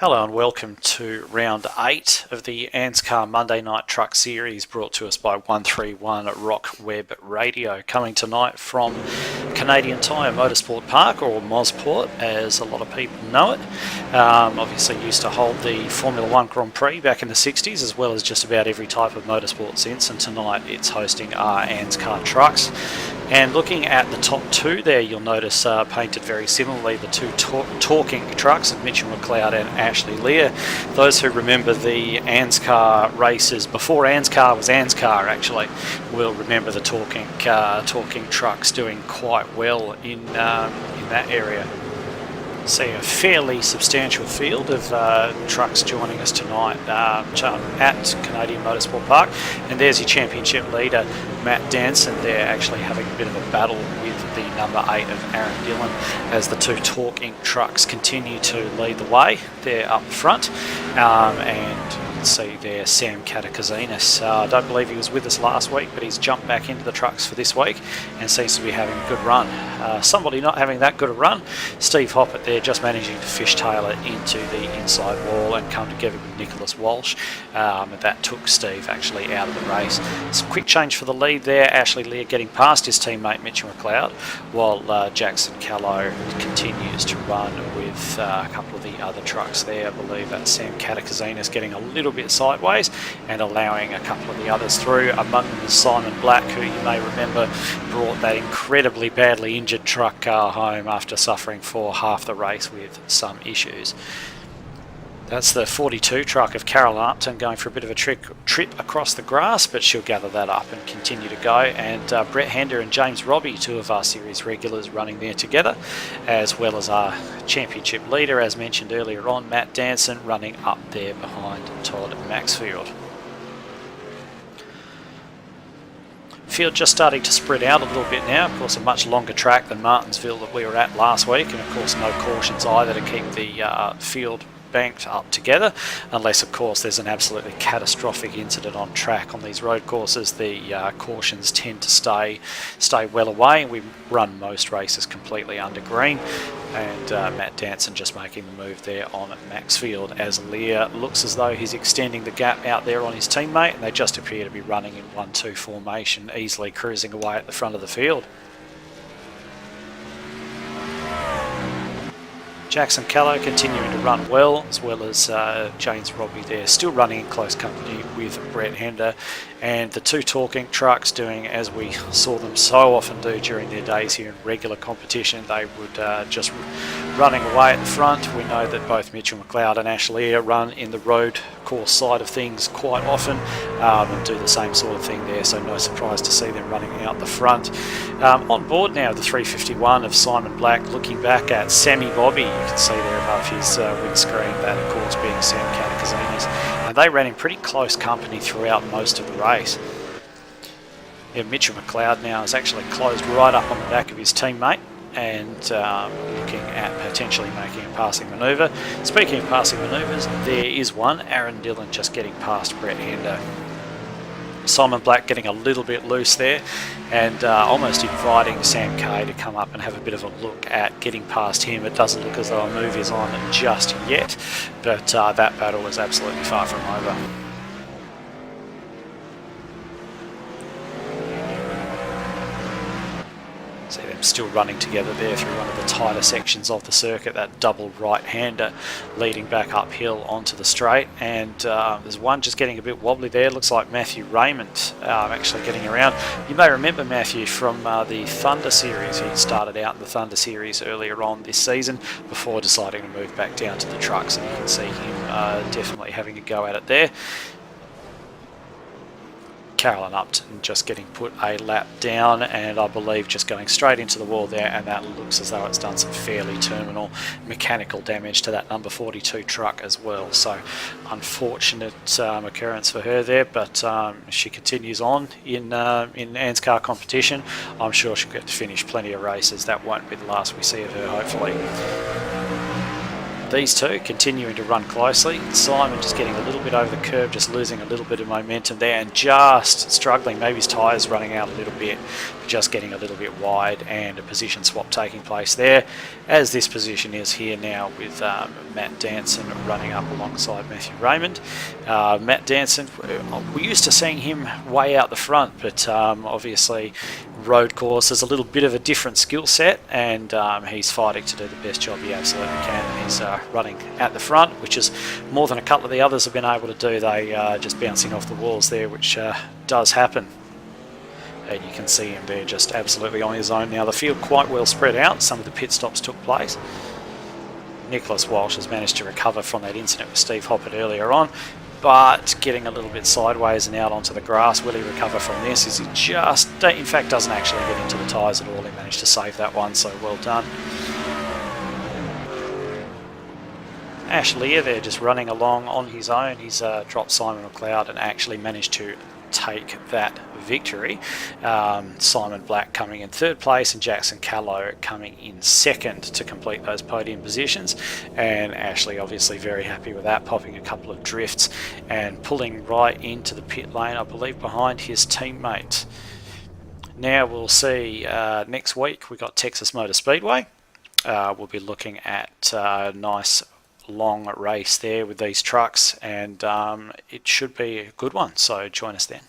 Hello and welcome to round 8 of the Anzcar Monday Night Truck Series, brought to us by 131 Rock Web Radio. Coming tonight from Canadian Tire Motorsport Park, or Mosport as a lot of people know it. Obviously used to hold the Formula 1 Grand Prix back in the 60s, as well as just about every type of motorsport since, and tonight it's hosting our Anzcar trucks. And looking at the top two there, you'll notice painted very similarly, the two talking trucks of Mitchell McLeod and Ashley Lear. Those who remember the Anzcar races before Anzcar was Anzcar, actually, will remember the talking trucks doing quite well in that area. See a fairly substantial field of trucks joining us tonight at Canadian Motorsport Park, and there's your championship leader Matt Danson there, actually having a bit of a battle with the number 8 of Aaron Dillon as the two talking trucks continue to lead the way there up front. And you can see there Sam Katakazinis. I don't believe he was with us last week, but he's jumped back into the trucks for this week and seems to be having a good run. Somebody not having that good a run, Steve Hoppett there, just managing to fishtail it into the inside wall and come together with Nicholas Walsh. And that took Steve actually out of the race. Some quick change for the lead there. Ashley Lear getting past his teammate Mitchell McLeod, while Jackson Callow continues to run with a couple of the other trucks there. I believe that's Sam Katakazinis getting a little bit sideways and allowing a couple of the others through. Among them is Simon Black, who you may remember brought that incredibly badly injured truck home after suffering for half the race with some issues. That's the 42 truck of Carol Upton going for a bit of a trip across the grass, but she'll gather that up and continue to go. And Brett Hender and James Robbie, two of our series regulars, running there together, as well as our championship leader, as mentioned earlier on, Matt Danson, running up there behind Todd Maxfield. Field just starting to spread out a little bit now. Of course, a much longer track than Martinsville that we were at last week, and of course no cautions either to keep the field banked up together, unless of course there's an absolutely catastrophic incident on track. On these road courses, the cautions tend to stay well away. We run most races completely under green, and Matt Danson just making the move there on Maxfield as Lear looks as though he's extending the gap out there on his teammate, and they just appear to be running in 1-2 formation, easily cruising away at the front of the field. Jackson Callow continuing to run well, as well as James Robbie there, still running in close company with Brett Hender. And the two talking trucks doing as we saw them so often do during their days here in regular competition. They would just running away at the front. We know that both Mitchell McLeod and Ashley run in the road course side of things quite often, and do the same sort of thing there, so no surprise to see them running out the front. On board now, the 351 of Simon Black, looking back at Sammy Bobby. You can see there above his windscreen, that of course being Sam Katakazinis, and they ran in pretty close company throughout most of the race. Yeah, Mitchell McLeod now is actually closed right up on the back of his teammate, and looking at potentially making a passing manoeuvre. Speaking of passing manoeuvres, there is one. Aaron Dillon just getting past Brett Hender. Simon Black getting a little bit loose there, and almost inviting Sam Kay to come up and have a bit of a look at getting past him. It doesn't look as though a move is on just yet, but that battle is absolutely far from over. See them still running together there through one of the tighter sections of the circuit, that double right-hander leading back uphill onto the straight. And there's one just getting a bit wobbly there. Looks like Matthew Raymond actually getting around. You may remember Matthew from the Thunder Series. He started out in the Thunder Series earlier on this season before deciding to move back down to the trucks, and you can see him definitely having a go at it there. Carolyn Upton just getting put a lap down, and I believe just going straight into the wall there, and that looks as though it's done some fairly terminal mechanical damage to that number 42 truck as well. So unfortunate occurrence for her there, but she continues on in Anzcar competition. I'm sure she'll get to finish plenty of races. That won't be the last we see of her, hopefully. These two continuing to run closely. Simon just getting a little bit over the curve, just losing a little bit of momentum there and just struggling. Maybe his tyres running out a little bit, just getting a little bit wide, and a position swap taking place there, as this position is here now with Matt Danson running up alongside Matthew Raymond. Matt Danson, we're used to seeing him way out the front, but obviously road course is a little bit of a different skill set, and he's fighting to do the best job he absolutely can, and he's running at the front, which is more than a couple of the others have been able to do. They just bouncing off the walls there, which does happen. And you can see him there just absolutely on his own now. The field quite well spread out. Some of the pit stops took place. Nicholas Walsh has managed to recover from that incident with Steve Hoppert earlier on, but getting a little bit sideways and out onto the grass. Will he recover from this? Is he just, in fact, doesn't actually get into the tyres at all. He managed to save that one, so well done. Ash Lear there just running along on his own. He's dropped Simon McLeod and actually managed to take that victory. Simon Black coming in third place and Jackson Callow coming in second to complete those podium positions, and Ashley obviously very happy with that, popping a couple of drifts and pulling right into the pit lane, I believe behind his teammate. Now we'll see next week we've got Texas Motor Speedway. We'll be looking at a nice long race there with these trucks, and it should be a good one, so join us then.